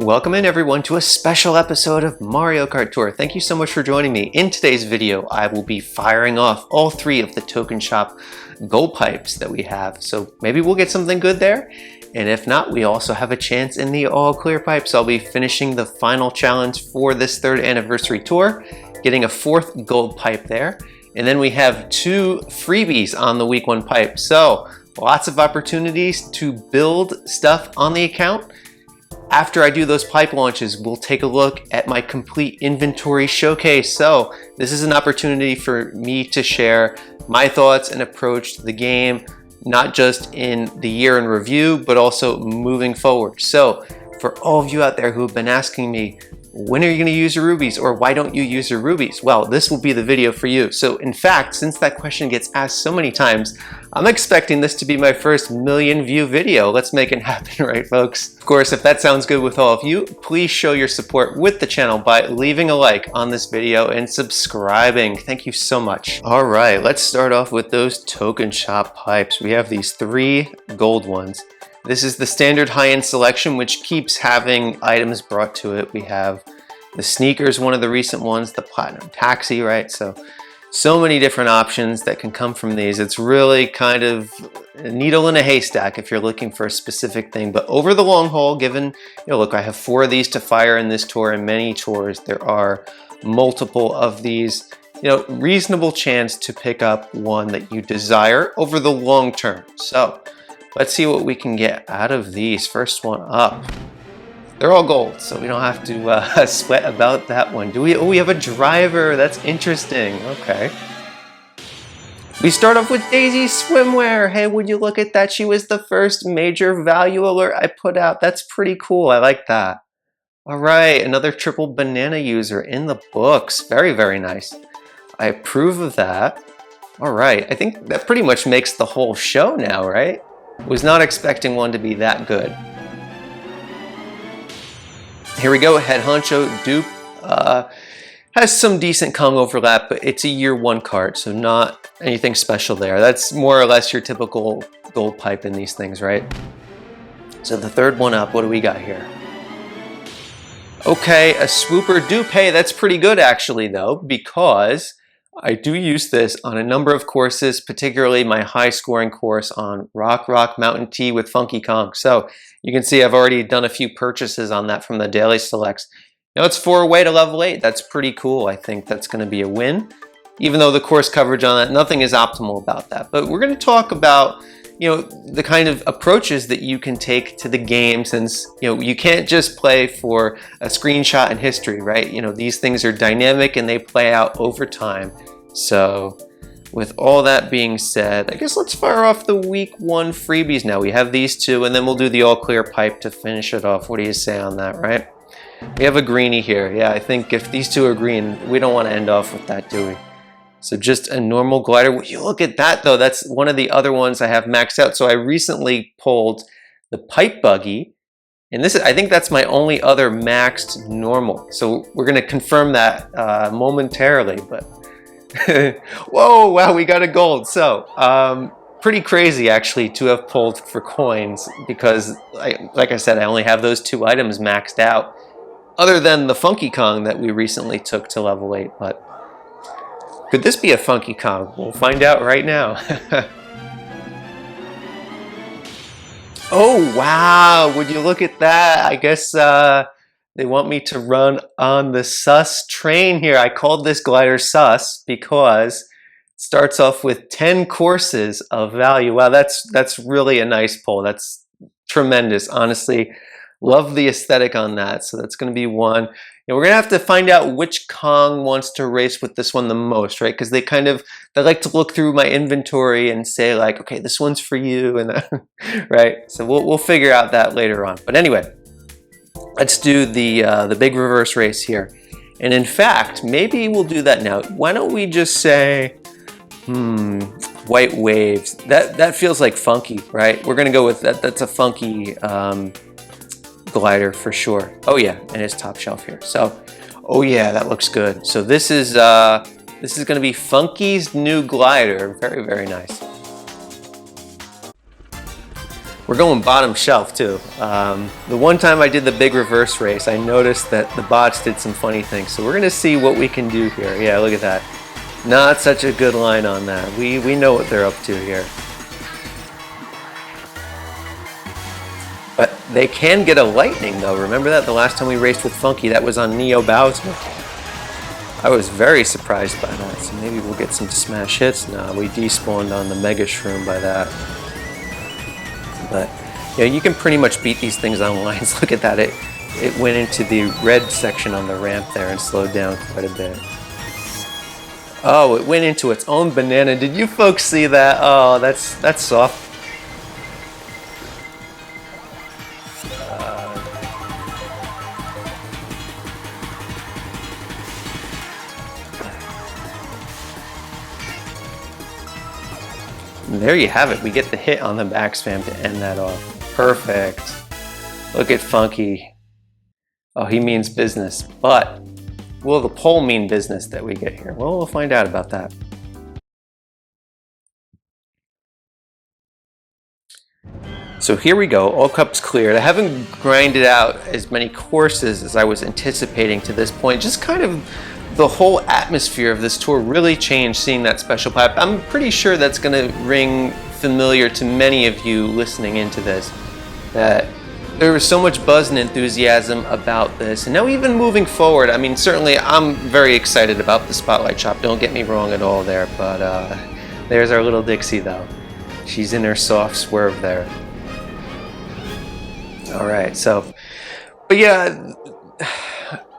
Welcome in everyone to a special episode of Mario Kart Tour. Thank you so much for joining me. In today's video, I will be firing off all three of the Token Shop gold pipes that we have. So maybe we'll get something good there. And if not, we also have a chance in the all clear pipes. I'll be finishing the final challenge for this 3rd anniversary tour, getting a 4th gold pipe there. And then we have 2 freebies on the week 1 pipe. So lots of opportunities to build stuff on the account. After I do those pipe launches, we'll take a look at my complete inventory showcase. So this is an opportunity for me to share my thoughts and approach to the game, not just in the year in review, but also moving forward. So for all of you out there who have been asking me, when are you going to use your rubies, or why don't you use your rubies? Well, this will be the video for you. So in fact, since that question gets asked so many times, I'm expecting this to be my first 1,000,000 view video. Let's make it happen, right folks? Of course, if that sounds good with all of you, please show your support with the channel by leaving a like on this video and subscribing. Thank you so much. All right, let's start off with those Token Shop pipes. We have these 3 gold ones. This is the standard high-end selection, which keeps having items brought to it. We have the sneakers, one of the recent ones, the platinum taxi, right? So many different options that can come from these. It's really kind of a needle in a haystack if you're looking for a specific thing. But over the long haul, given, look, I have 4 of these to fire in this tour, and many tours, there are multiple of these, reasonable chance to pick up one that you desire over the long term. So let's see what we can get out of these. First one up. They're all gold, so we don't have to sweat about that one. Do we? Oh, we have a driver. That's interesting. Okay. We start off with Daisy Swimwear. Hey, would you look at that? She was the first major value alert I put out. That's pretty cool. I like that. All right, another triple banana user in the books. Very, very nice. I approve of that. All right, I think that pretty much makes the whole show now, right? Was not expecting one to be that good. Here we go, Head Honcho Dupe. Has some decent Kong overlap, but it's a year 1 card, so not anything special there. That's more or less your typical gold pipe in these things, right? So the 3rd one up, what do we got here? Okay, a Swooper Dupe. Hey, that's pretty good actually though, because I do use this on a number of courses, particularly my high scoring course on Rock Mountain T with Funky Kong. So you can see I've already done a few purchases on that from the daily selects. Now it's 4 away to level 8. That's pretty cool. I think that's going to be a win. Even though the course coverage on that, nothing is optimal about that. But we're going to talk about, the kind of approaches that you can take to the game, since, you can't just play for a screenshot in history, right? These things are dynamic and they play out over time. So with all that being said, I guess let's fire off the week 1 freebies now. We have these 2, and then we'll do the all clear pipe to finish it off. What do you say on that, right? We have a greenie here. Yeah, I think if these 2 are green, we don't want to end off with that, do we? So just a normal glider. Would you look at that though? That's one of the other ones I have maxed out. So I recently pulled the pipe buggy, and I think that's my only other maxed normal. So we're going to confirm that momentarily, but whoa, wow, we got a gold. So pretty crazy actually to have pulled for coins, because like I said, I only have those 2 items maxed out, other than the Funky Kong that we recently took to level 8. But could this be a Funky Kong? We'll find out right now. Oh, wow. Would you look at that? I guess they want me to run on the sus train here. I called this glider sus because it starts off with 10 courses of value. Wow, that's really a nice pull. That's tremendous, honestly. Love the aesthetic on that. So that's going to be one. We're going to have to find out which Kong wants to race with this one the most, right? Because they like to look through my inventory and say like, okay, this one's for you, and right? So we'll figure out that later on. But anyway, let's do the big reverse race here. And in fact, maybe we'll do that now. Why don't we just say, White Waves. That feels like funky, right? We're going to go with that. That's a funky glider for sure. Oh yeah, and it's top shelf here. So, oh yeah, that looks good. So this is going to be Funky's new glider. Very, very nice. We're going bottom shelf too. The one time I did the big reverse race, I noticed that the bots did some funny things. So we're gonna see what we can do here. Yeah, look at that. Not such a good line on that. We know what they're up to here. But they can get a lightning though. Remember that the last time we raced with Funky, that was on Neo Bowser. I was very surprised by that. So maybe we'll get some smash hits. Nah, we despawned on the Mega Shroom by that. But yeah, you can pretty much beat these things on lines. Look at that. It went into the red section on the ramp there and slowed down quite a bit. Oh, it went into its own banana. Did you folks see that? Oh, that's soft. There you have it. We get the hit on the back spam to end that off. Perfect. Look at Funky. Oh, he means business. But will the pole mean business that we get here? Well, we'll find out about that. So here we go. All cups cleared. I haven't grinded out as many courses as I was anticipating to this point. Just kind of the whole atmosphere of this tour really changed seeing that special pipe. I'm pretty sure that's going to ring familiar to many of you listening into this, that there was so much buzz and enthusiasm about this. And now even moving forward, I mean, certainly I'm very excited about the Spotlight Shop. Don't get me wrong at all there, but there's our little Dixie though. She's in her soft swerve there. All right, so, but yeah,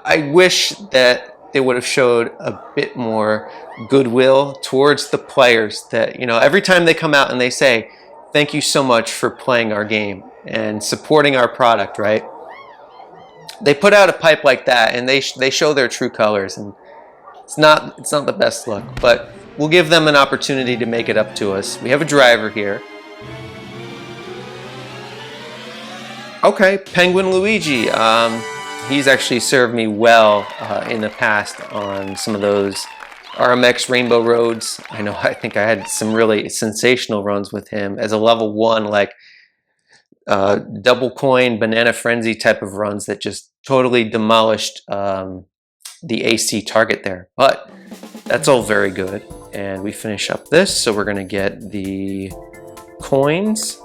I wish that they would have showed a bit more goodwill towards the players, that, you know, every time they come out and they say, thank you so much for playing our game and supporting our product, right? They put out a pipe like that and they show their true colors, and it's not the best look, but we'll give them an opportunity to make it up to us. We have a driver here. Okay, Penguin Luigi. He's actually served me well in the past on some of those RMX Rainbow Roads. I think I had some really sensational runs with him as a level 1, like double coin, banana frenzy type of runs that just totally demolished the AC target there. But that's all very good. And we finish up this, so we're gonna get the coins.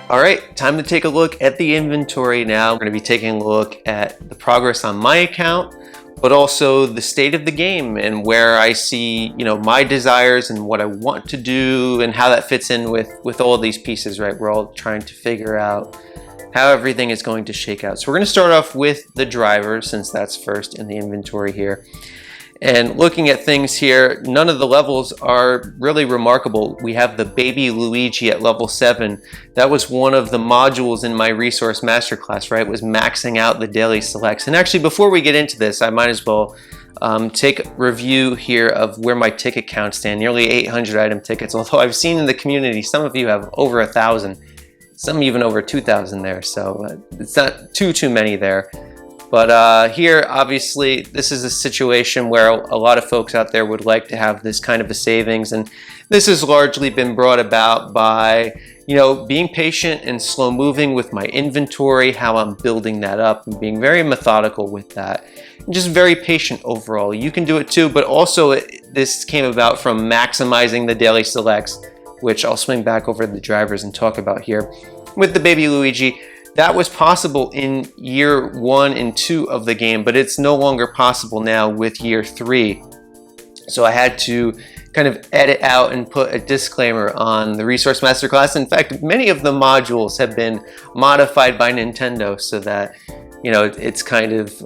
All right, time to take a look at the inventory now. We're going to be taking a look at the progress on my account, but also the state of the game and where I see, you know, my desires and what I want to do and how that fits in with all these pieces, right? We're all trying to figure out how everything is going to shake out. So we're going to start off with the driver, since that's first in the inventory here. And looking at things here, none of the levels are really remarkable. We have the baby Luigi at level 7. That was one of the modules in my resource masterclass, right? Was maxing out the daily selects. And actually, before we get into this, I might as well take a review here of where my ticket count stand. Nearly 800 item tickets, although I've seen in the community, some of you have over 1,000, some even over 2,000 there. So it's not too many there. But here, obviously, this is a situation where a lot of folks out there would like to have this kind of a savings. And this has largely been brought about by, you know, being patient and slow moving with my inventory, how I'm building that up and being very methodical with that. And just very patient overall. You can do it too, but also this came about from maximizing the daily selects, which I'll swing back over to the drivers and talk about here. With the baby Luigi, that was possible in year 1 and 2 of the game, but it's no longer possible now with year 3. So I had to kind of edit out and put a disclaimer on the Resource Masterclass. In fact, many of the modules have been modified by Nintendo so that, you know, it's kind of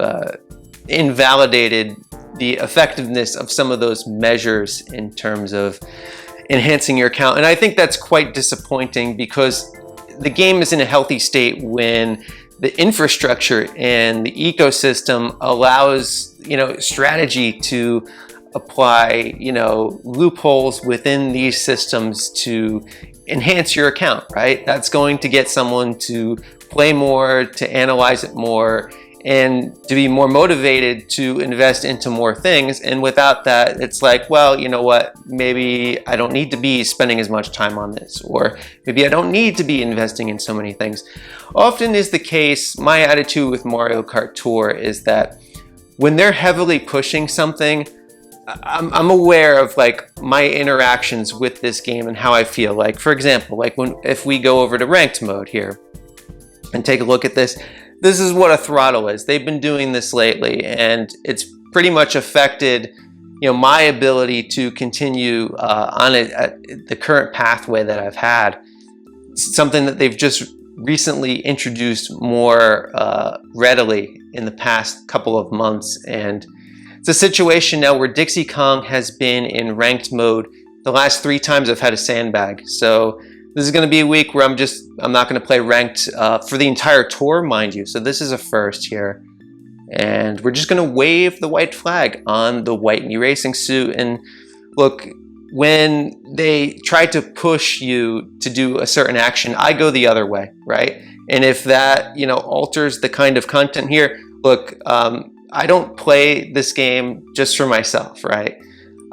invalidated the effectiveness of some of those measures in terms of enhancing your account. And I think that's quite disappointing, because the game is in a healthy state when the infrastructure and the ecosystem allows, you know, strategy to apply, you know, loopholes within these systems to enhance your account, right? That's going to get someone to play more, to analyze it more, and to be more motivated to invest into more things. And without that, it's like, well, you know what, maybe I don't need to be spending as much time on this, or maybe I don't need to be investing in so many things. Often is the case, my attitude with Mario Kart Tour is that when they're heavily pushing something, I'm aware of like my interactions with this game and how I feel. Like, for example, like if we go over to ranked mode here and take a look at this, this is what a throttle is. They've been doing this lately, and it's pretty much affected, you know, my ability to continue on the current pathway that I've had. It's something that they've just recently introduced more readily in the past couple of months, and it's a situation now where Dixie Kong has been in ranked mode the last 3 times I've had a sandbag. So this is going to be a week where I'm not going to play ranked for the entire tour, mind you. So this is a first here. And we're just going to wave the white flag on the white knee racing suit. And look, when they try to push you to do a certain action, I go the other way, right? And if that, you know, alters the kind of content here, look, I don't play this game just for myself, right?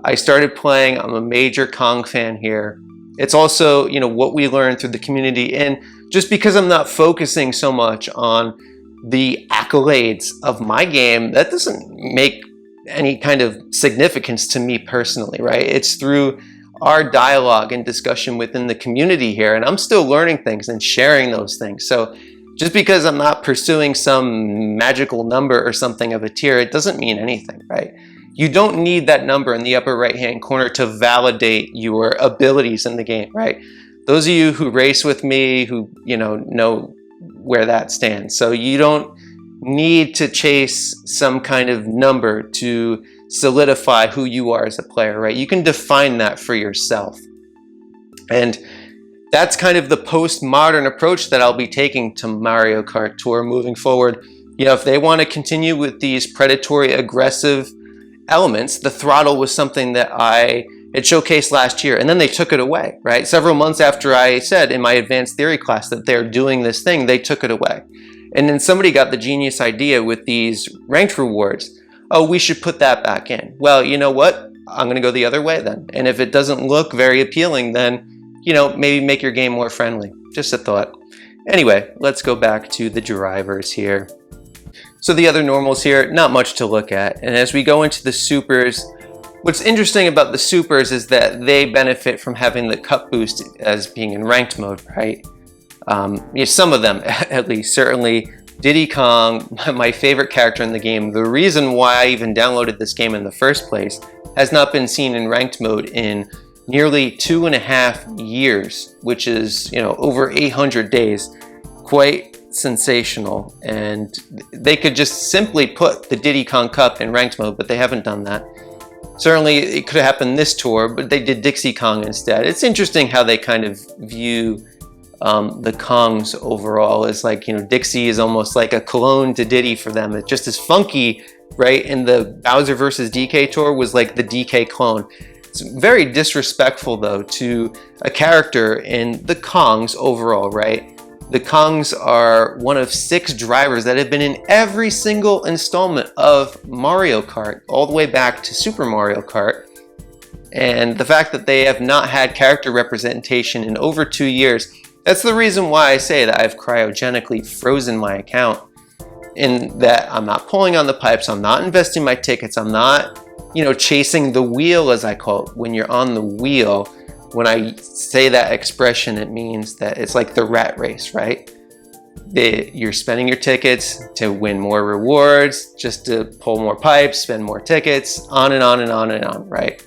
I started playing, I'm a major Kong fan here. It's also, you know, what we learned through the community. And just because I'm not focusing so much on the accolades of my game, that doesn't make any kind of significance to me personally, right? It's through our dialogue and discussion within the community here, and I'm still learning things and sharing those things. So just because I'm not pursuing some magical number or something of a tier, it doesn't mean anything, right? You don't need that number in the upper right-hand corner to validate your abilities in the game, right? Those of you who race with me, who, you know where that stands. So you don't need to chase some kind of number to solidify who you are as a player, right? You can define that for yourself. And that's kind of the postmodern approach that I'll be taking to Mario Kart Tour moving forward. You know, if they want to continue with these predatory, aggressive elements, the throttle was something that I had showcased last year, and then they took it away, right? Several months after I said in my advanced theory class that they're doing this thing, they took it away. And then somebody got the genius idea with these ranked rewards. Oh, we should put that back in. Well, you know what? I'm going to go the other way then. And if it doesn't look very appealing, then, you know, maybe make your game more friendly. Just a thought. Anyway, let's go back to the drivers here. So the other normals here, not much to look at. And as we go into the supers, what's interesting about the supers is that they benefit from having the cup boost as being in ranked mode, right? Yeah, some of them, at least. Certainly Diddy Kong, my favorite character in the game. The reason why I even downloaded this game in the first place has not been seen in ranked mode in nearly 2.5 years, which is, you know, over 800 days. Quite sensational. And they could just simply put the Diddy Kong Cup in ranked mode, but they haven't done that. Certainly it could have happened this tour, but they did Dixie Kong instead. It's interesting how they kind of view the Kongs overall as like, you know, Dixie is almost like a clone to Diddy for them. It's just as funky, right? And the Bowser versus DK tour was like the DK clone. It's very disrespectful though to a character in the Kongs overall, right? The Kongs are one of 6 drivers that have been in every single installment of Mario Kart, all the way back to Super Mario Kart. And the fact that they have not had character representation in over 2 years, that's the reason why I say that I've cryogenically frozen my account, in that I'm not pulling on the pipes, I'm not investing my tickets, I'm not, you know, chasing the wheel, as I call it. When you're on the wheel, when I say that expression, it means that it's like the rat race, right? You're spending your tickets to win more rewards, just to pull more pipes, spend more tickets, on and on and on and on, right?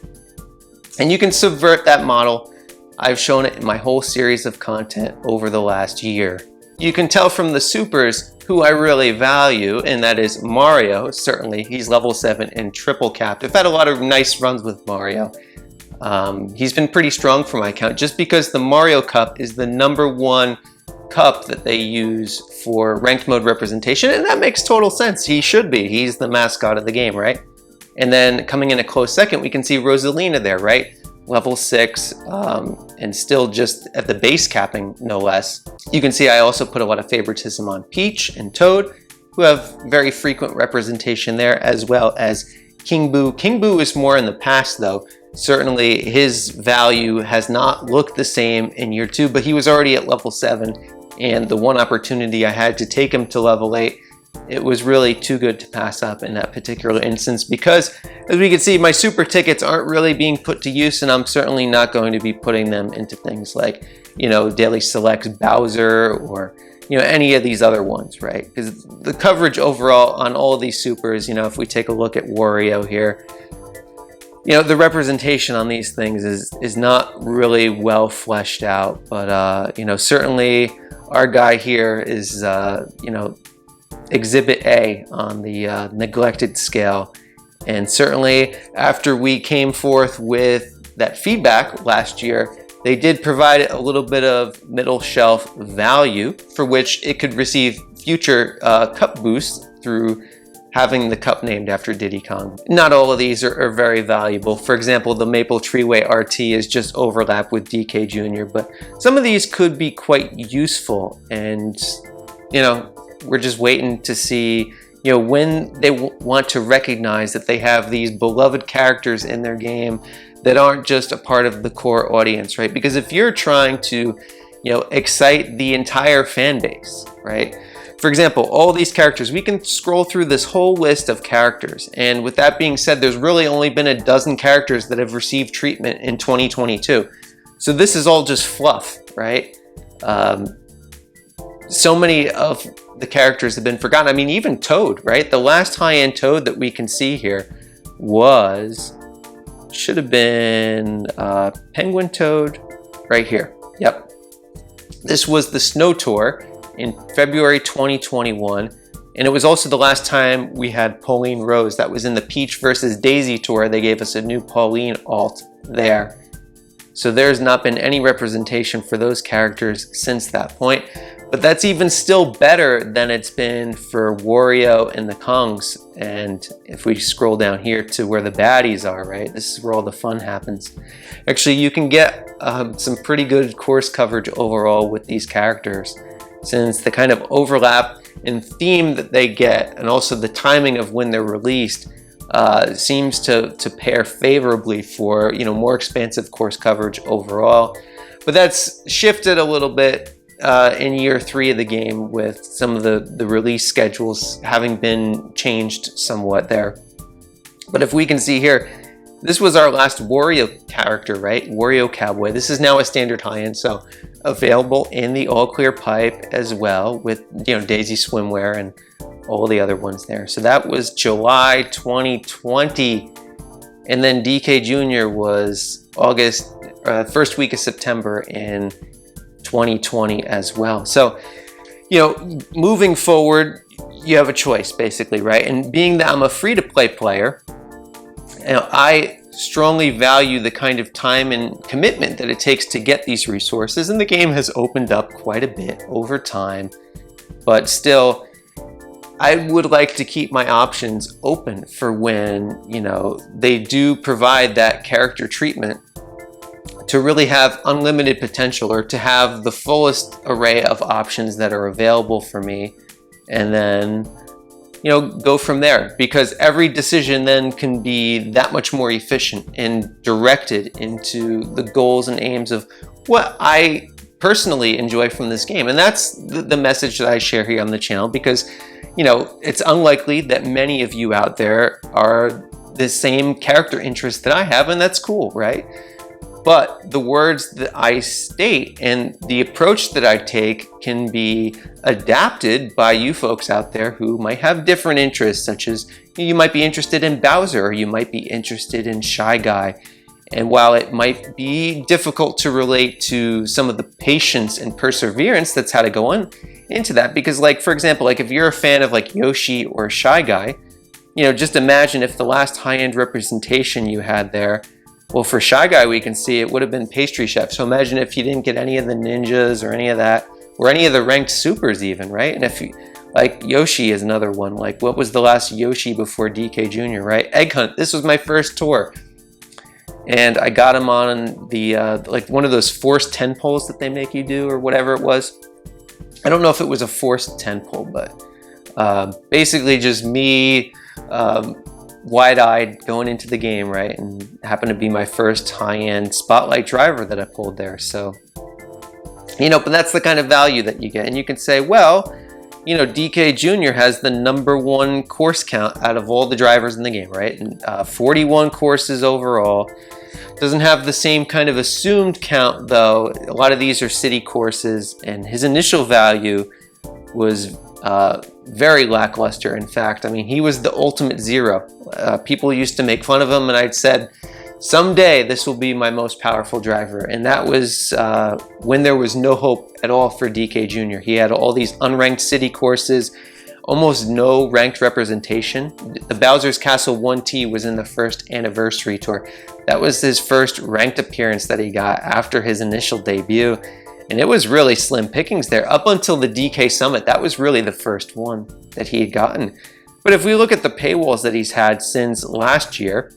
And you can subvert that model. I've shown it in my whole series of content over the last year. You can tell from the supers who I really value, and that is Mario. Certainly, he's level 7 and triple capped. I've had a lot of nice runs with Mario. He's been pretty strong for my account, just because the Mario Cup is the #1 cup that they use for ranked mode representation, and that makes total sense. He should be. He's the mascot of the game, right? And then coming in a close second, we can see Rosalina there, right? Level 6, and still just at the base capping, no less. You can see I also put a lot of favoritism on Peach and Toad, who have very frequent representation there, as well as King Boo. King Boo is more in the past though. Certainly his value has not looked the same in year 2, but he was already at level 7, and the one opportunity I had to take him to level 8, it was really too good to pass up in that particular instance, because as we can see, my super tickets aren't really being put to use, and I'm certainly not going to be putting them into things like, you know, Daily Selects Bowser or, you know, any of these other ones, right? Because the coverage overall on all of these supers, you know, if we take a look at Wario here, you know, the representation on these things is not really well fleshed out, but you know, certainly our guy here is you know, Exhibit A on the neglected scale. And certainly after we came forth with that feedback last year, they did provide a little bit of middle shelf value for which it could receive future cup boosts through having the cup named after Diddy Kong. Not all of these are very valuable. For example, the Maple Treeway RT is just overlap with DK Jr., but some of these could be quite useful, and you know, we're just waiting to see, you know, when they want to recognize that they have these beloved characters in their game that aren't just a part of the core audience, right? Because if you're trying to, you know, excite the entire fan base, right? For example, all these characters, we can scroll through this whole list of characters. And with that being said, there's really only been a dozen characters that have received treatment in 2022. So this is all just fluff, right? So many of the characters have been forgotten. I mean, even Toad, right? The last high-end Toad that we can see here should have been Penguin Toad right here. Yep. This was the Snow Tour in February 2021, and it was also the last time we had Pauline Rose. That was in the Peach versus Daisy Tour. They gave us a new Pauline alt there. So there's not been any representation for those characters since that point, but that's even still better than it's been for Wario and the Kongs. And if we scroll down here to where the baddies are, right, this is where all the fun happens. Actually, you can get some pretty good course coverage overall with these characters, since the kind of overlap in theme that they get and also the timing of when they're released seems to pair favorably for, you know, more expansive course coverage overall. But that's shifted a little bit in year 3 of the game, with some of the release schedules having been changed somewhat there. But if we can see here, this was our last Wario character, right? Wario Cowboy. This is now a standard high-end, so available in the all-clear pipe as well, with, you know, Daisy Swimwear and all the other ones there. So that was July 2020, and then DK Jr. was August, first week of September in 2020 as well. So, you know, moving forward, you have a choice basically, right? And being that I'm a free-to-play player, you know, I strongly value the kind of time and commitment that it takes to get these resources, and the game has opened up quite a bit over time, but still, I would like to keep my options open for when, you know, they do provide that character treatment to really have unlimited potential, or to have the fullest array of options that are available for me, and then, you know, go from there, because every decision then can be that much more efficient and directed into the goals and aims of what I personally enjoy from this game. And that's the message that I share here on the channel, because, you know, it's unlikely that many of you out there are the same character interest that I have, and that's cool, right? But the words that I state and the approach that I take can be adapted by you folks out there who might have different interests, such as you might be interested in Bowser, or you might be interested in Shy Guy. And while it might be difficult to relate to some of the patience and perseverance that's had to go on into that, because, like, for example, like if you're a fan of like Yoshi or Shy Guy, you know, just imagine if the last high-end representation you had there, well, for Shy Guy, we can see it would have been Pastry Chef. So imagine if you didn't get any of the ninjas or any of that, or any of the ranked supers even, right? And if you, like Yoshi is another one. Like, what was the last Yoshi before DK Jr., right? Egg Hunt. This was my first tour. And I got him on the, like one of those forced 10 poles that they make you do, or whatever it was. I don't know if it was a forced 10 pole, but Basically just me wide-eyed going into the game, right? And happened to be my first high-end spotlight driver that I pulled there. So, you know, but that's the kind of value that you get. And you can say, well, you know, DK Jr. has the #1 course count out of all the drivers in the game, right? And 41 courses overall. Doesn't have the same kind of assumed count, though. A lot of these are city courses, and his initial value was very lackluster. In fact, I mean, he was the ultimate zero. People used to make fun of him, and I'd said, someday this will be my most powerful driver. And that was when there was no hope at all for DK Jr. He had all these unranked city courses, almost no ranked representation. The Bowser's Castle 1T was in the first anniversary tour. That was his first ranked appearance that he got after his initial debut. And it was really slim pickings there. Up until the DK Summit, that was really the first one that he had gotten. But if we look at the paywalls that he's had since last year,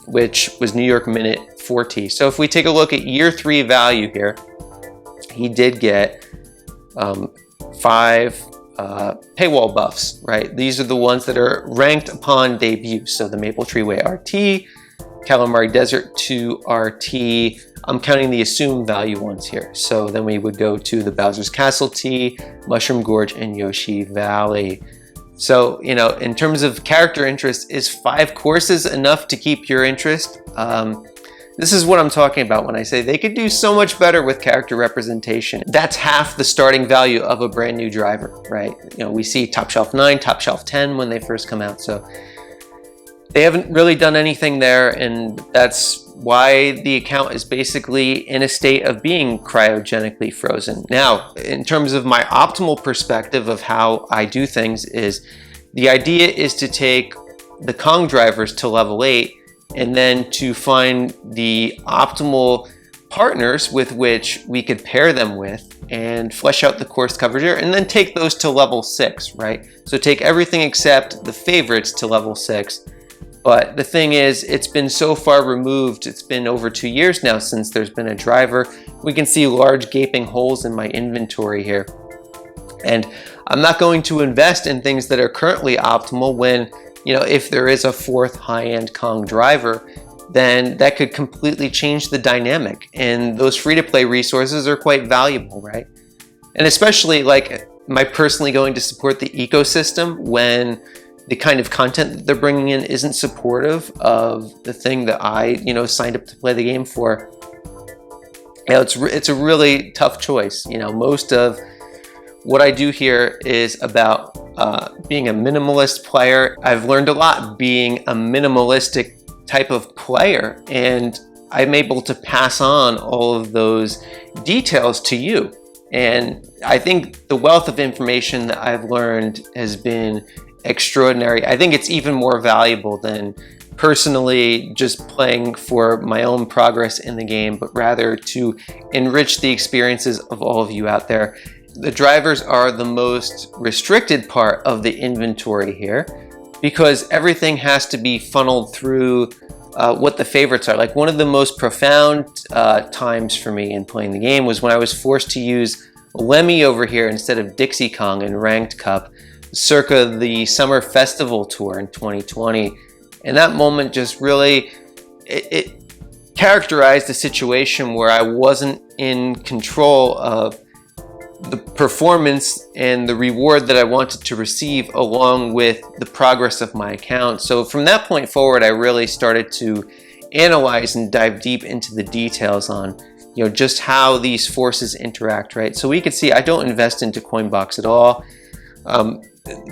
which was New York Minute 4T. So if we take a look at year 3 value here, he did get 5 paywall buffs, right? These are the ones that are ranked upon debut. So the Maple Treeway RT, Calamari Desert 2 RT. I'm counting the assumed value ones here. So then we would go to the Bowser's Castle T, Mushroom Gorge, and Yoshi Valley. So, you know, in terms of character interest, is 5 courses enough to keep your interest? This is what I'm talking about when I say they could do so much better with character representation. That's half the starting value of a brand new driver, right? You know, we see Top Shelf 9, Top Shelf 10 when they first come out. So they haven't really done anything there, and that's why the account is basically in a state of being cryogenically frozen. Now, in terms of my optimal perspective of how I do things, is the idea is to take the Kong drivers to level 8 and then to find the optimal partners with which we could pair them with and flesh out the course coverage here, and then take those to level 6, right? So take everything except the favorites to level 6. But the thing is, it's been so far removed. It's been over 2 years now since there's been a driver. We can see large gaping holes in my inventory here. And I'm not going to invest in things that are currently optimal when, you know, if there is a 4th high-end Kong driver, then that could completely change the dynamic. And those free-to-play resources are quite valuable, right? And especially, like, am I personally going to support the ecosystem when the kind of content that they're bringing in isn't supportive of the thing that I, you know, signed up to play the game for? You know, it's a really tough choice. You know, most of what I do here is about being a minimalist player. I've learned a lot being a minimalistic type of player, and I'm able to pass on all of those details to you. And I think the wealth of information that I've learned has been extraordinary. I think it's even more valuable than personally just playing for my own progress in the game, but rather to enrich the experiences of all of you out there. The drivers are the most restricted part of the inventory here because everything has to be funneled through what the favorites are. Like, one of the most profound times for me in playing the game was when I was forced to use Lemmy over here instead of Dixie Kong in Ranked Cup circa the Summer Festival Tour in 2020. And that moment just really, it characterized a situation where I wasn't in control of the performance and the reward that I wanted to receive along with the progress of my account. So from that point forward, I really started to analyze and dive deep into the details on, you know, just how these forces interact, right? So we could see I don't invest into Coinbox at all.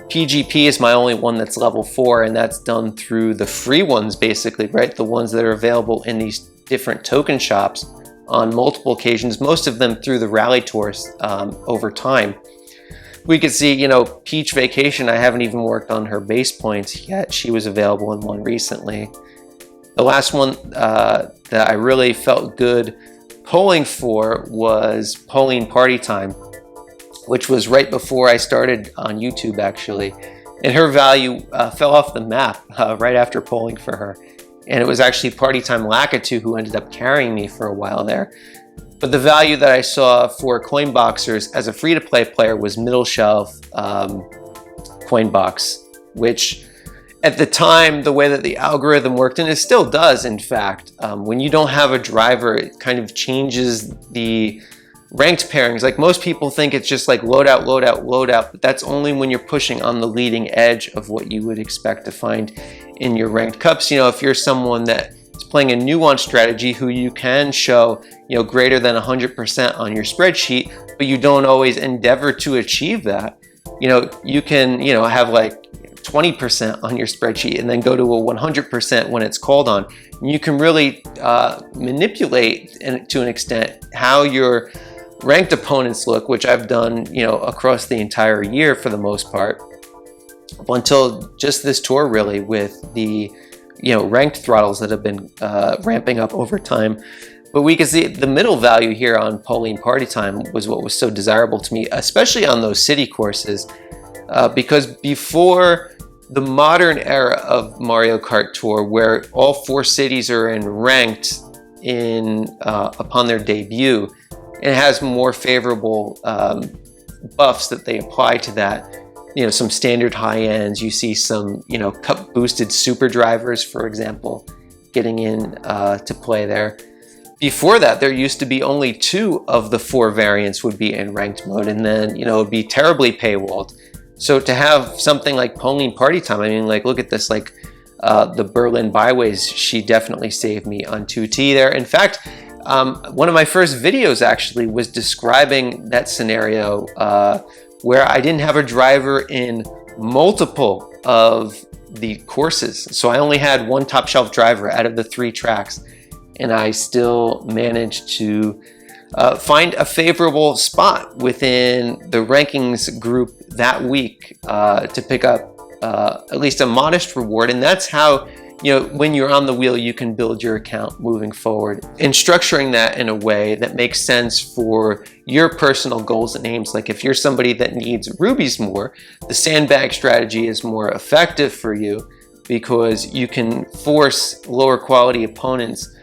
PGP is my only one that's level 4, and that's done through the free ones, basically, right? The ones that are available in these different token shops on multiple occasions, most of them through the rally tours over time. We could see, you know, Peach Vacation, I haven't even worked on her base points yet. She was available in one recently. The last one that I really felt good polling for was Pauline Party Time, which was right before I started on YouTube, actually. And her value fell off the map right after polling for her. And it was actually Party Time Lakitu who ended up carrying me for a while there. But the value that I saw for Coinboxers as a free-to-play player was middle shelf coin box, which at the time, the way that the algorithm worked, and it still does, in fact, when you don't have a driver, it kind of changes the ranked pairings. Like most people think it's just like load out, load out, load out, but that's only when you're pushing on the leading edge of what you would expect to find in your ranked cups. You know, if you're someone that is playing a nuanced strategy who you can show, you know, greater than 100% on your spreadsheet, but you don't always endeavor to achieve that, you know, you can, you know, have like 20% on your spreadsheet and then go to a 100% when it's called on. And you can really manipulate to an extent how your ranked opponents look, which I've done, you know, across the entire year for the most part, until just this tour really, with the, you know, ranked throttles that have been ramping up over time. But we can see the middle value here on Pauline Party Time was what was so desirable to me, especially on those city courses, because before the modern era of Mario Kart Tour, where all 4 cities are in ranked in upon their debut, and it has more favorable buffs that they apply to that. You know, some standard high ends. You see some, you know, cup boosted super drivers, for example, getting in to play there. Before that, there used to be only 2 of the 4 variants would be in ranked mode, and then, you know, it would be terribly paywalled. So to have something like Pauline Party Time, I mean, like, look at this, like the Berlin Byways, she definitely saved me on 2T there. In fact, one of my first videos actually was describing that scenario where I didn't have a driver in multiple of the courses. So I only had 1 top shelf driver out of the 3 tracks, and I still managed to find a favorable spot within the rankings group that week to pick up at least a modest reward. And that's how, you know, when you're on the wheel, you can build your account moving forward, and structuring that in a way that makes sense for your personal goals and aims. Like if you're somebody that needs rubies more, the sandbag strategy is more effective for you because you can force lower quality opponents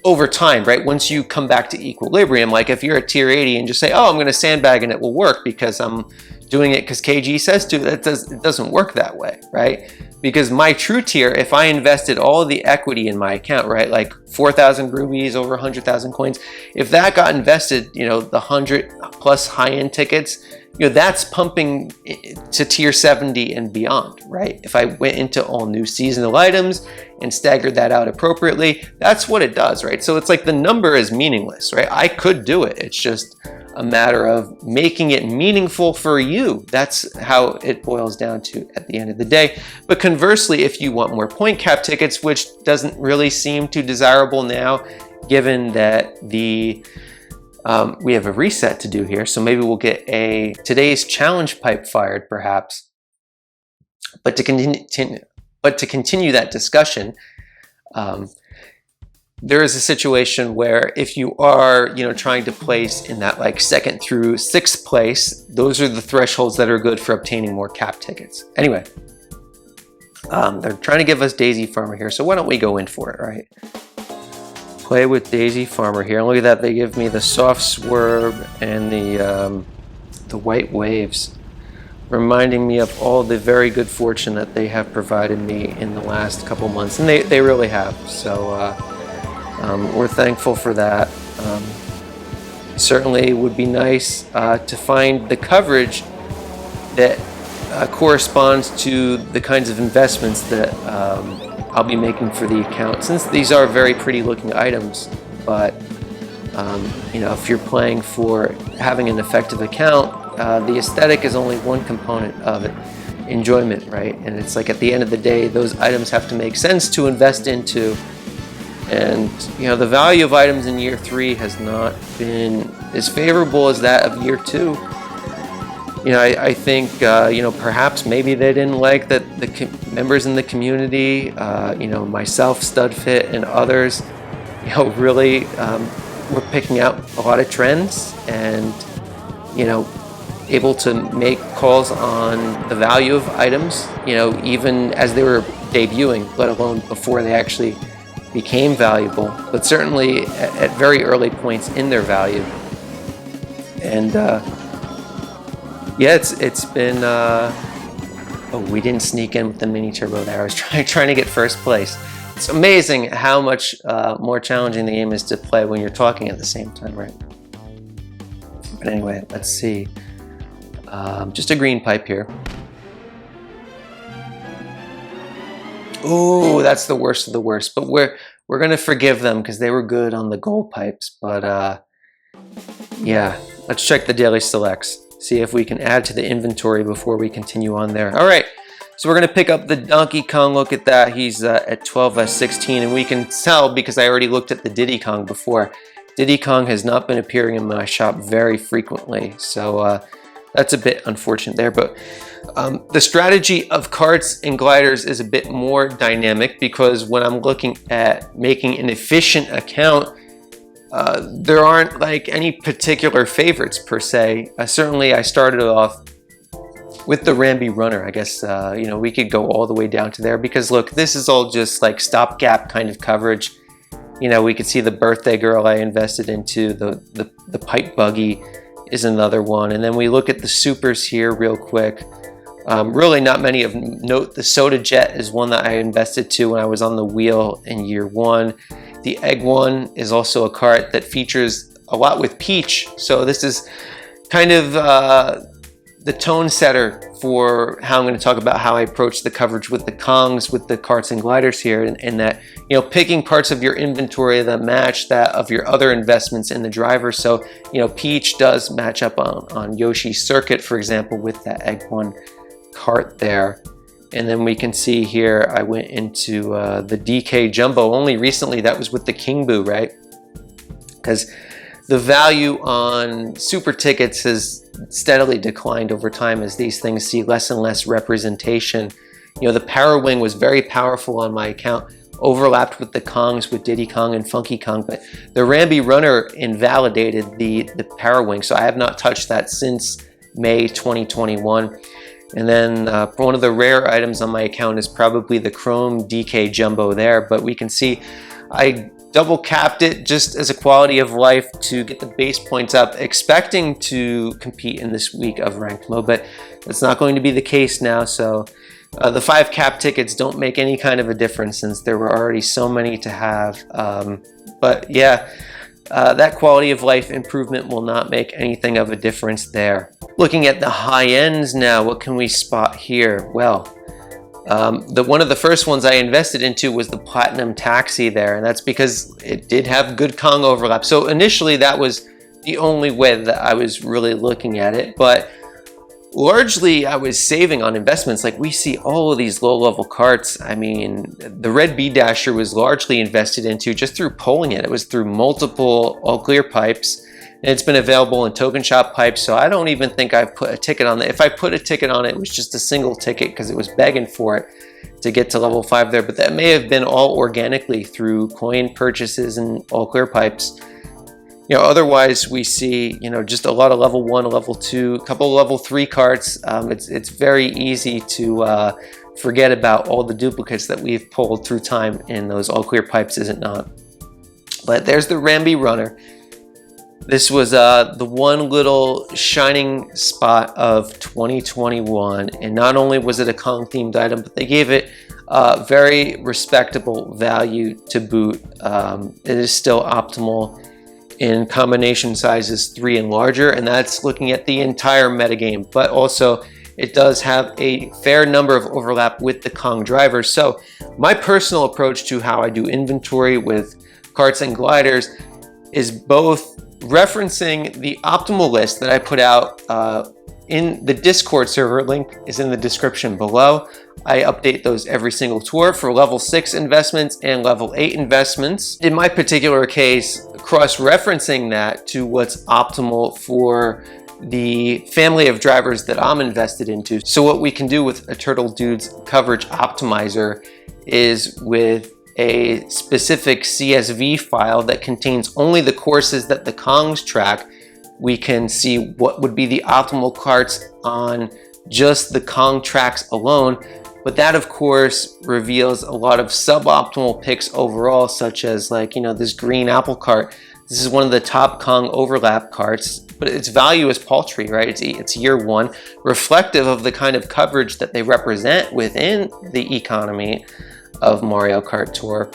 over time, right? Once you come back to equilibrium, like if you're at tier 80 and just say, oh, I'm going to sandbag and it will work because I'm doing it because KG says to, it doesn't work that way, right? Because my true tier, if I invested all of the equity in my account, right, like 4,000 rubies, over 100,000 coins, if that got invested, you know, the 100 plus high-end tickets, you know, that's pumping to tier 70 and beyond, right? If I went into all new seasonal items and staggered that out appropriately, that's what it does, right? So it's like the number is meaningless, right? I could do it. It's just a matter of making it meaningful for you. That's how it boils down to at the end of the day. But conversely, if you want more point cap tickets, which doesn't really seem too desirable now, given that the we have a reset to do here, so maybe we'll get a today's challenge pipe fired, perhaps. But to continue that discussion, there is a situation where if you are, you know, trying to place in that like 2nd through 6th place, those are the thresholds that are good for obtaining more cap tickets. Anyway, they're trying to give us Daisy Farmer here, so why don't we go in for it, right? Play with Daisy Farmer here. And look at that, they give me the soft swerve and the white waves, reminding me of all the very good fortune that they have provided me in the last couple months, and they really have. So we're thankful for that. Certainly would be nice to find the coverage that corresponds to the kinds of investments that I'll be making for the account, since these are very pretty looking items. But you know, if you're playing for having an effective account, the aesthetic is only one component of it, enjoyment, right? And it's like at the end of the day, those items have to make sense to invest into. And you know, the value of items in year 3 has not been as favorable as that of year 2. You know, I think, you know, perhaps maybe they didn't like that the members in the community, you know, myself, StudFit, and others, you know, really were picking out a lot of trends and, you know, able to make calls on the value of items, you know, even as they were debuting, let alone before they actually became valuable, but certainly at very early points in their value. And yeah, it's been Oh, we didn't sneak in with the mini turbo there. I was trying to get first place. It's amazing how much more challenging the game is to play when you're talking at the same time, right? But anyway, let's see. Just a green pipe here. Oh, that's the worst of the worst. But we're gonna forgive them because they were good on the gold pipes. But yeah, let's check the daily selects. See if we can add to the inventory before we continue on there. All right, so we're gonna pick up the Donkey Kong. Look at that, he's at 12/16, and we can tell because I already looked at the Diddy Kong before. Diddy Kong has not been appearing in my shop very frequently, so that's a bit unfortunate there. But the strategy of carts and gliders is a bit more dynamic because when I'm looking at making an efficient account, there aren't like any particular favorites per se. Certainly I started off with the Ramby Runner. I guess you know, we could go all the way down to there because look, this is all just like stopgap kind of coverage. You know, we could see the Birthday Girl I invested into, the Pipe Buggy is another one, and then we look at the supers here real quick. Really not many of note. The Soda Jet is one that I invested to when I was on the wheel in year one. The Egg one is also a cart that features a lot with Peach, so this is kind of the tone setter for how I'm going to talk about how I approach the coverage with the Kongs, with the carts and gliders here, and that, you know, picking parts of your inventory that match that of your other investments in the driver. So, you know, Peach does match up on Yoshi's Circuit, for example, with that Egg one cart there. And then we can see here I went into the DK Jumbo only recently. That was with the King Boo, right? Because the value on super tickets has steadily declined over time as these things see less and less representation. You know, the Power Wing was very powerful on my account, overlapped with the Kongs, with Diddy Kong and Funky Kong, but the Ramby Runner invalidated the Power Wing, so I have not touched that since May 2021. And then one of the rare items on my account is probably the Chrome DK Jumbo there, but we can see I double capped it just as a quality of life to get the base points up, expecting to compete in this week of ranked mode, but that's not going to be the case now. So the 5 cap tickets don't make any kind of a difference since there were already so many to have. But yeah, that quality of life improvement will not make anything of a difference there. Looking at the high ends now, what can we spot here? Well, one of the first ones I invested into was the Platinum Taxi there, and that's because it did have good Kong overlap. So initially that was the only way that I was really looking at it, but largely I was saving on investments. Like we see all of these low-level carts. I mean, the Red B Dasher was largely invested into just through pulling it. It was through multiple all-clear pipes, and it's been available in token shop pipes, so I don't even think I've put a ticket on it. If I put a ticket on it, it was just a single ticket because it was begging for it to get to level 5 there, but that may have been all organically through coin purchases and all clear pipes. You know, otherwise we see, you know, just a lot of level 1, level 2, a couple of level 3 carts. It's very easy to forget about all the duplicates that we've pulled through time in those all clear pipes, is it not? But there's the Ramby Runner. This was the one little shining spot of 2021, and not only was it a Kong themed item, but they gave it very respectable value to boot. It is still optimal in combination sizes 3 and larger, and that's looking at the entire metagame, but also it does have a fair number of overlap with the Kong drivers. So my personal approach to how I do inventory with carts and gliders is both referencing the optimal list that I put out in the Discord server. Link is in the description below. I update those every single tour for level 6 investments and level 8 investments. In my particular case, cross-referencing that to what's optimal for the family of drivers that I'm invested into. So what we can do with a Turtle Dude's coverage optimizer is with a specific CSV file that contains only the courses that the Kongs track, we can see what would be the optimal carts on just the Kong tracks alone, But that, of course, reveals a lot of suboptimal picks overall, such as like, this green apple cart. This is one of the top Kong overlap carts, but its value is paltry, right? It's year one, reflective of the kind of coverage that they represent within the economy of Mario Kart Tour.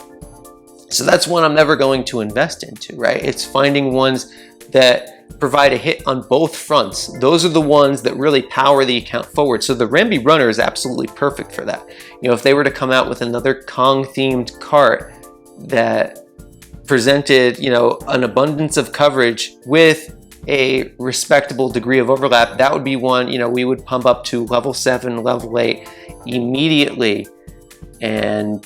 So that's one I'm never going to invest into, right? It's finding ones that provide a hit on both fronts. Those are the ones that really power the account forward. So the Rambi Runner is absolutely perfect for that. If they were to come out with another Kong themed cart that presented, an abundance of coverage with a respectable degree of overlap, that would be one, we would pump up to level 7, level 8 immediately. And,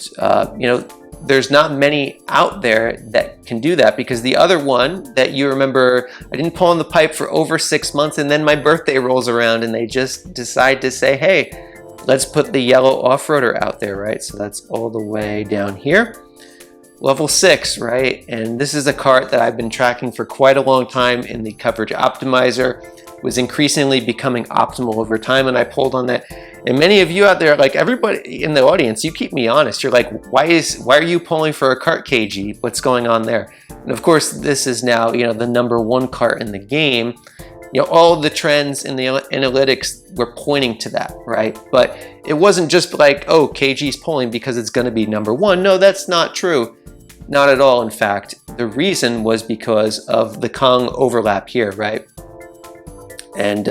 there's not many out there that can do that, because the other one that you remember, I didn't pull on the pipe for over 6 months, and then my birthday rolls around and they just decide to say, hey, let's put the yellow off-roader out there, right? So that's all the way down here. Level 6, right? And this is a cart that I've been tracking for quite a long time in the coverage optimizer. Was increasingly becoming optimal over time, and I pulled on that. And many of you out there, like everybody in the audience, you keep me honest. You're like, why are you pulling for a cart KG? What's going on there? And of course, this is now, the number 1 cart in the game. All of the trends in the analytics were pointing to that, right? But it wasn't just like, oh, KG's pulling because it's going to be number 1. No, that's not true. Not at all. In fact, the reason was because of the Kong overlap here, right? And,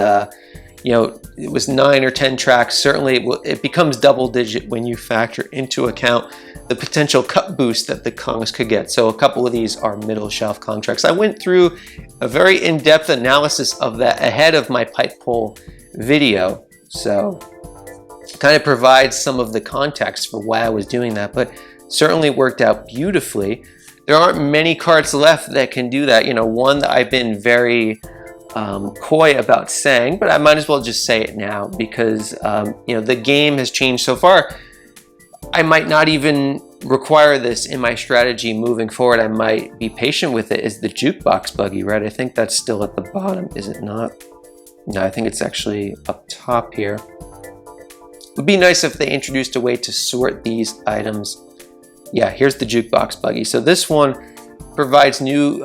it was 9 or 10 tracks. Certainly it becomes double digit when you factor into account the potential cut boost that the Kongs could get. So a couple of these are middle shelf Kong tracks. I went through a very in-depth analysis of that ahead of my pipe pull video. So kind of provides some of the context for why I was doing that, but certainly worked out beautifully. There aren't many carts left that can do that. One that I've been very coy about saying, but I might as well just say it now because the game has changed so far. I might not even require this in my strategy moving forward. I might be patient with it. Is the jukebox buggy, right? I think that's still at the bottom, is it not? No, I think it's actually up top here. It would be nice if they introduced a way to sort these items. Yeah, here's the jukebox buggy. So this one provides new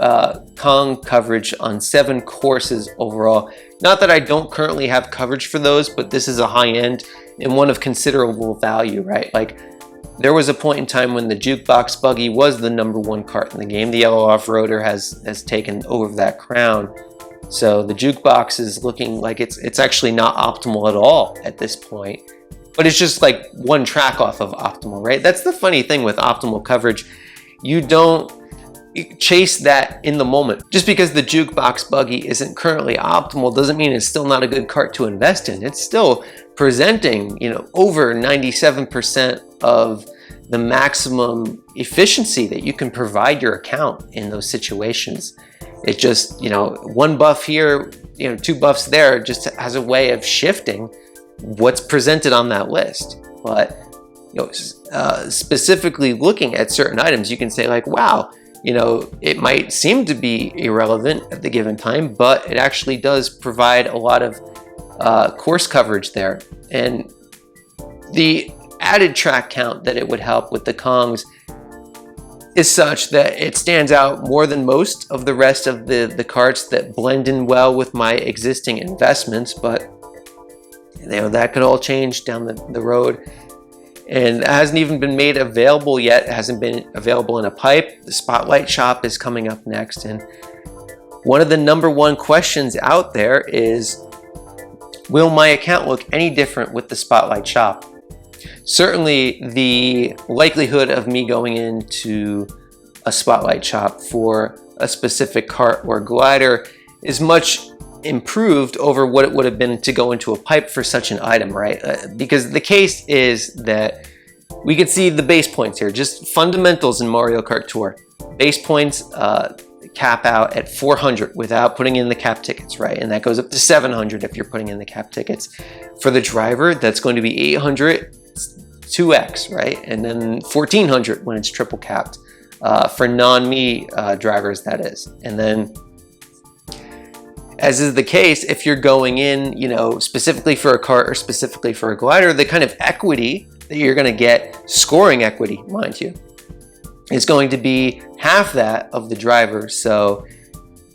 Kong coverage on 7 courses overall. Not that I don't currently have coverage for those, but this is a high end and one of considerable value, right? Like, there was a point in time when the jukebox buggy was the number 1 cart in the game. The yellow off-roader has taken over that crown. So the jukebox is looking like it's actually not optimal at all at this point. But it's just like 1 track off of optimal, right? That's the funny thing with optimal coverage. You don't chase that in the moment. Just because the jukebox buggy isn't currently optimal doesn't mean it's still not a good cart to invest in. It's still presenting, over 97% of the maximum efficiency that you can provide your account in those situations. It just, 1 buff here, 2 buffs there just has a way of shifting what's presented on that list. But, specifically looking at certain items, you can say like, wow, it might seem to be irrelevant at the given time, but it actually does provide a lot of course coverage there. And the added track count that it would help with the Kongs is such that it stands out more than most of the rest of the carts that blend in well with my existing investments. But that could all change down the road. And it hasn't even been made available yet. It hasn't been available in a pipe. The Spotlight Shop is coming up next. And one of the number 1 questions out there is, will my account look any different with the Spotlight Shop? Certainly the likelihood of me going into a Spotlight Shop for a specific cart or glider is much improved over what it would have been to go into a pipe for such an item, right? Because the case is that we can see the base points here, just fundamentals in Mario Kart Tour. Base points cap out at 400 without putting in the cap tickets, right? And that goes up to 700 if you're putting in the cap tickets. For the driver, that's going to be 800, 2x, right? And then 1400 when it's triple capped. For non-me drivers, that is. And then, as is the case, if you're going in, specifically for a cart or specifically for a glider, the kind of equity that you're going to get scoring equity, mind you, is going to be half that of the driver. So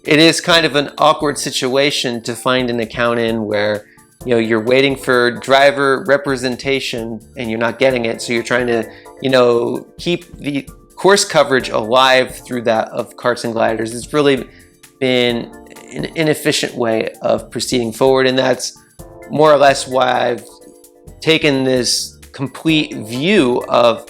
it is kind of an awkward situation to find an account in where, you know, you're waiting for driver representation and you're not getting it. So you're trying to, you know, keep the course coverage alive through that of karts and gliders. It's really been an inefficient way of proceeding forward. And that's more or less why I've taken this complete view of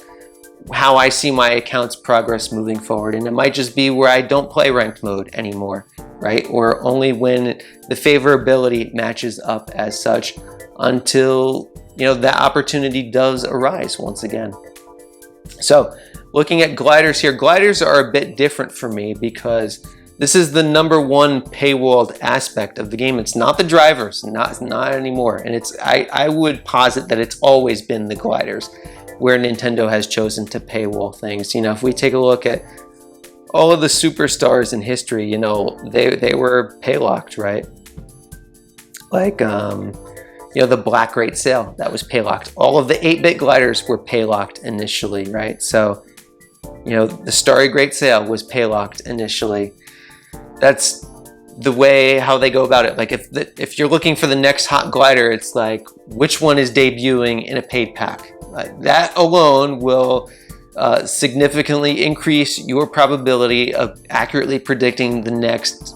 how I see my account's progress moving forward. And it might just be where I don't play ranked mode anymore, right? Or only when the favorability matches up as such, until, you know, that opportunity does arise once again. So looking at gliders here, gliders are a bit different for me because this is the #1 paywalled aspect of the game. It's not the drivers, not anymore. And I would posit that it's always been the gliders where Nintendo has chosen to paywall things. You know, if we take a look at all of the superstars in history, you know, they were paylocked, right? Like, you know, the Black Great Sail, that was paylocked. All of the 8-bit gliders were paylocked initially, right? So, you know, the Starry Great Sail was paylocked initially. That's the way how they go about it. Like if you're looking for the next hot glider, it's like, which one is debuting in a paid pack? That alone will significantly increase your probability of accurately predicting the next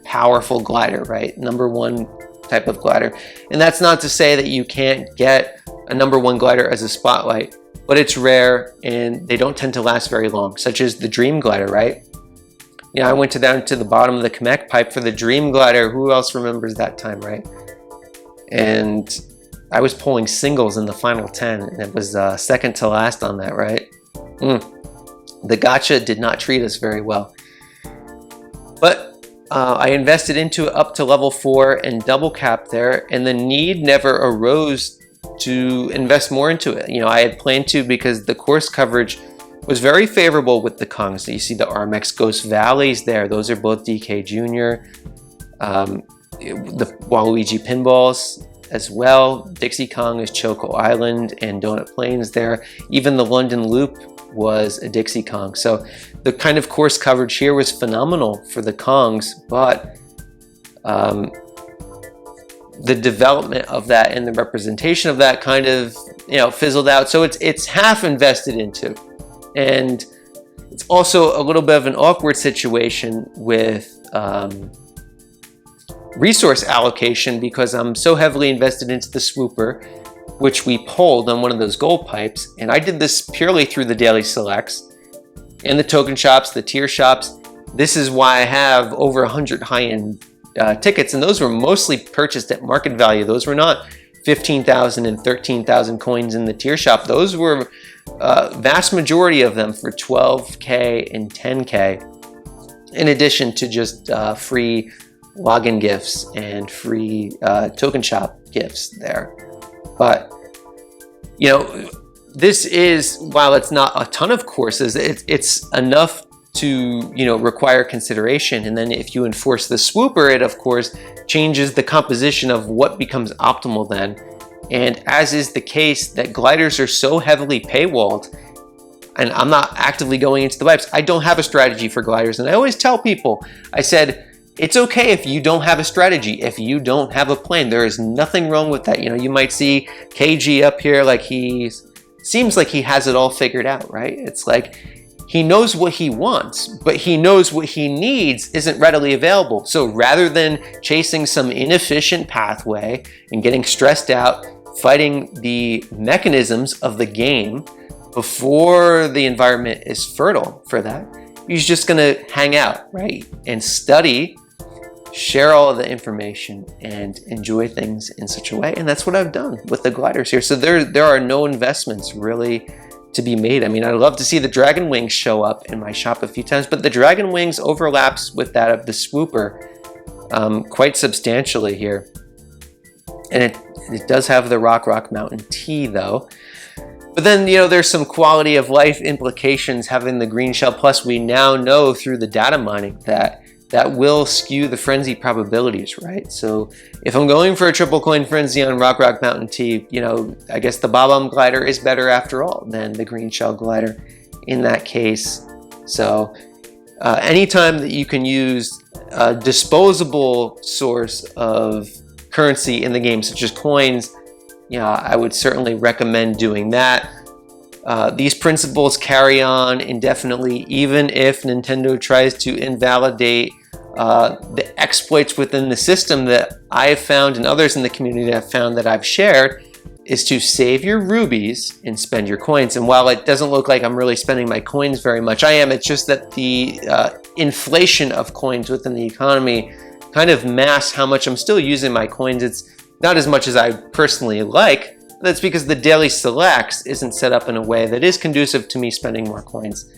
powerful glider, right? #1 type of glider. And that's not to say that you can't get a #1 glider as a spotlight, but it's rare and they don't tend to last very long, such as the Dream Glider, right? You know, I went down to the bottom of the Kamek pipe for the Dream Glider. Who else remembers that time, right? And I was pulling singles in the final 10, and it was second to last on that, right? The gacha did not treat us very well. But I invested into it up to level 4 and double cap there, and the need never arose to invest more into it. You know, I had planned to because the course coverage was very favorable with the Kongs. So you see the RMX Ghost Valleys there. Those are both DK Jr. The Waluigi Pinballs as well. Dixie Kong is Choco Island and Donut Plains there. Even the London Loop was a Dixie Kong. So the kind of course coverage here was phenomenal for the Kongs, but the development of that and the representation of that kind of, you know, fizzled out. So it's half invested into. And it's also a little bit of an awkward situation with resource allocation because I'm so heavily invested into the swooper, which we pulled on one of those gold pipes. And I did this purely through the daily selects and the token shops, the tier shops. This is why I have over 100 high-end tickets, and those were mostly purchased at market value. Those were not 15,000 and 13,000 coins in the tier shop. Those were vast majority of them for 12K and 10K, in addition to just free login gifts and free token shop gifts there. But, you know, this is, while it's not a ton of courses, it's enough to, you know, require consideration. And then if you enforce the swooper, it of course changes the composition of what becomes optimal then. And as is the case that gliders are so heavily paywalled, and I'm not actively going into the pipes, I don't have a strategy for gliders. And I always tell people, I said, it's okay if you don't have a strategy, if you don't have a plan. There is nothing wrong with that. You know, you might see KG up here like seems like he has it all figured out, right? It's like he knows what he wants, but he knows what he needs isn't readily available. So rather than chasing some inefficient pathway and getting stressed out, fighting the mechanisms of the game before the environment is fertile for that, he's just gonna hang out, right? And study, share all of the information, and enjoy things in such a way. And that's what I've done with the gliders here. So there are no investments really to be made. I mean, I'd love to see the Dragon Wings show up in my shop a few times, but the Dragon Wings overlaps with that of the swooper quite substantially here. And it does have the Rock Mountain Tea though. But then, you know, there's some quality of life implications having the green shell. Plus, we now know through the data mining that that will skew the frenzy probabilities, right? So if I'm going for a triple coin frenzy on Rock Mountain T, you know, I guess the Bob-omb glider is better after all than the green shell glider in that case. So anytime that you can use a disposable source of currency in the game, such as coins, you know, I would certainly recommend doing that. These principles carry on indefinitely, even if Nintendo tries to invalidate the exploits within the system that I have found and others in the community have found that I've shared, is to save your rubies and spend your coins. And while it doesn't look like I'm really spending my coins very much, I am. It's just that the inflation of coins within the economy kind of masks how much I'm still using my coins. It's not as much as I personally like. That's because the daily selects isn't set up in a way that is conducive to me spending more coins.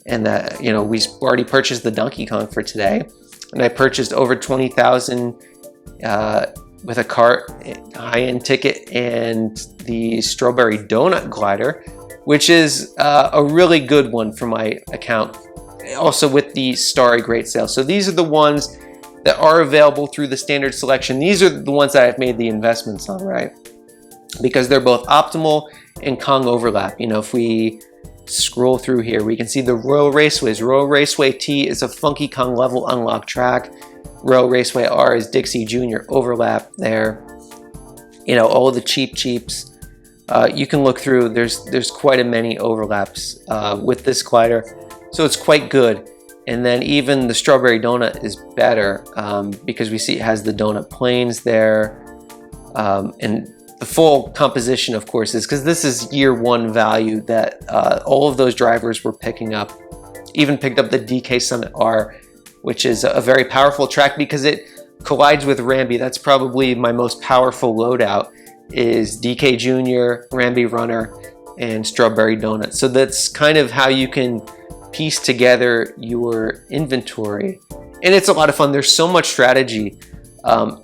And that, you know, we already purchased the Donkey Kong for today, and I purchased over 20,000 with a cart, high-end ticket, and the Strawberry Donut glider, which is a really good one for my account. Also with the Starry Great Sale. So these are the ones that are available through the standard selection. These are the ones that I've made the investments on, right? Because they're both optimal and Kong overlap. You know, if we scroll through here, we can see the Royal Raceways. Royal Raceway T is a Funky Kong level unlock track. Royal Raceway R is Dixie Jr. overlap there. You know, all the cheaps. You can look through. There's quite a many overlaps with this glider, so it's quite good. And then even the Strawberry Donut is better because we see it has the donut planes there, and the full composition, of course, is because this is year one value that all of those drivers were picking up. Even picked up the DK Summit R, which is a very powerful track because it collides with Rambi. That's probably my most powerful loadout, is DK Jr., Rambi Runner, and Strawberry Donut. So that's kind of how you can piece together your inventory. And it's a lot of fun. There's so much strategy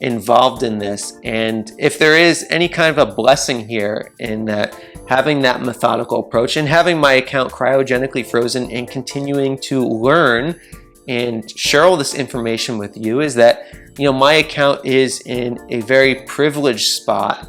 involved in this. And if there is any kind of a blessing here in that, having that methodical approach and having my account cryogenically frozen and continuing to learn and share all this information with you, is that, you know, my account is in a very privileged spot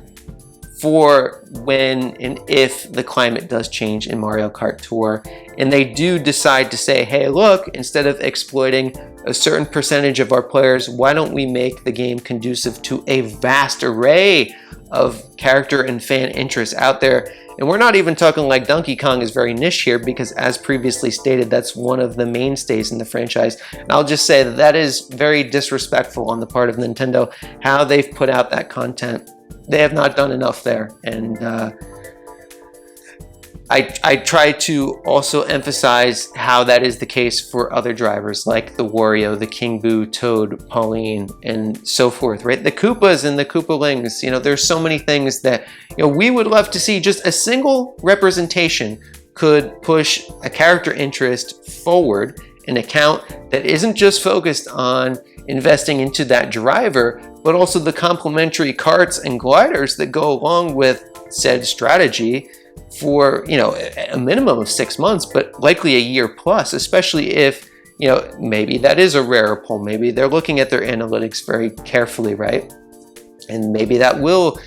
for when and if the climate does change in Mario Kart Tour, and they do decide to say, hey, look, instead of exploiting a certain percentage of our players, why don't we make the game conducive to a vast array of character and fan interests out there? And we're not even talking like Donkey Kong is very niche here, because as previously stated, that's one of the mainstays in the franchise. And I'll just say that that is very disrespectful on the part of Nintendo, how they've put out that content. They have not done enough there. And I try to also emphasize how that is the case for other drivers like the Wario, the King Boo, Toad, Pauline, and so forth, right? The Koopas and the Koopalings, you know, there's so many things that, you know, we would love to see. Just a single representation could push a character interest forward, an account that isn't just focused on investing into that driver, but also the complementary carts and gliders that go along with said strategy for, you know, a minimum of 6 months, but likely a year plus, especially if, you know, maybe that is a rarer pull. Maybe they're looking at their analytics very carefully, right? And maybe that will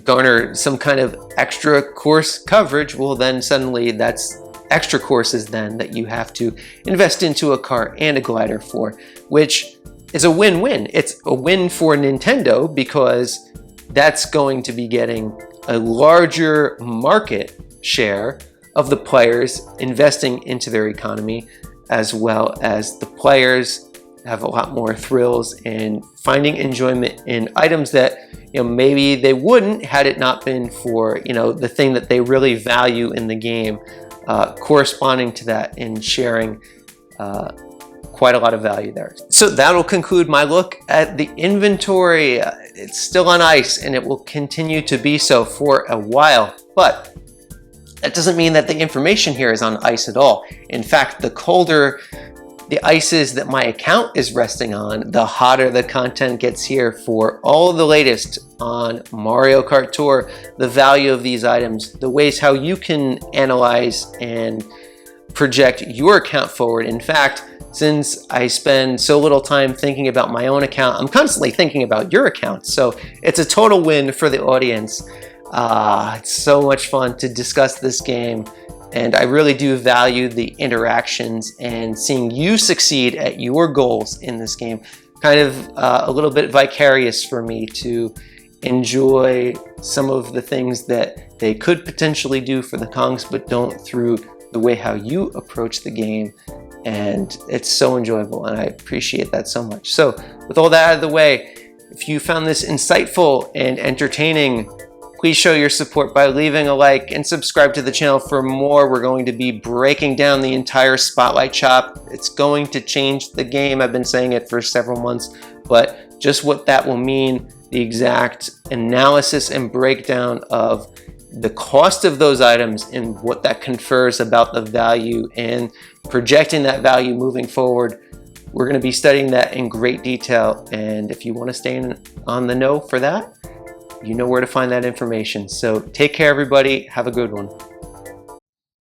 garner some kind of extra course coverage. Well, then suddenly that's extra courses then that you have to invest into a cart and a glider for, which is a win-win. It's a win for Nintendo because that's going to be getting a larger market share of the players investing into their economy, as well as the players have a lot more thrills and finding enjoyment in items that, you know, maybe they wouldn't had it not been for, you know, the thing that they really value in the game, corresponding to that and sharing quite a lot of value there. So that'll conclude my look at the inventory. It's still on ice and it will continue to be so for a while, but that doesn't mean that the information here is on ice at all. In fact, the colder the ice is that my account is resting on, the hotter the content gets here for all the latest on Mario Kart Tour, the value of these items, the ways how you can analyze and project your account forward. In fact, since I spend so little time thinking about my own account, I'm constantly thinking about your account. So it's a total win for the audience. It's so much fun to discuss this game, and I really do value the interactions and seeing you succeed at your goals in this game. Kind of a little bit vicarious for me to enjoy some of the things that they could potentially do for the Kongs, but don't, through the way how you approach the game. And it's so enjoyable, and I appreciate that so much. So with all that out of the way, if you found this insightful and entertaining, please show your support by leaving a like and subscribe to the channel for more. We're going to be breaking down the entire Spotlight Shop. It's going to change the game. I've been saying it for several months, but just what that will mean, the exact analysis and breakdown of the cost of those items and what that confers about the value and projecting that value moving forward. We're going to be studying that in great detail, and if you want to stay on the know for that, you know where to find that information. So take care, everybody. Have a good one.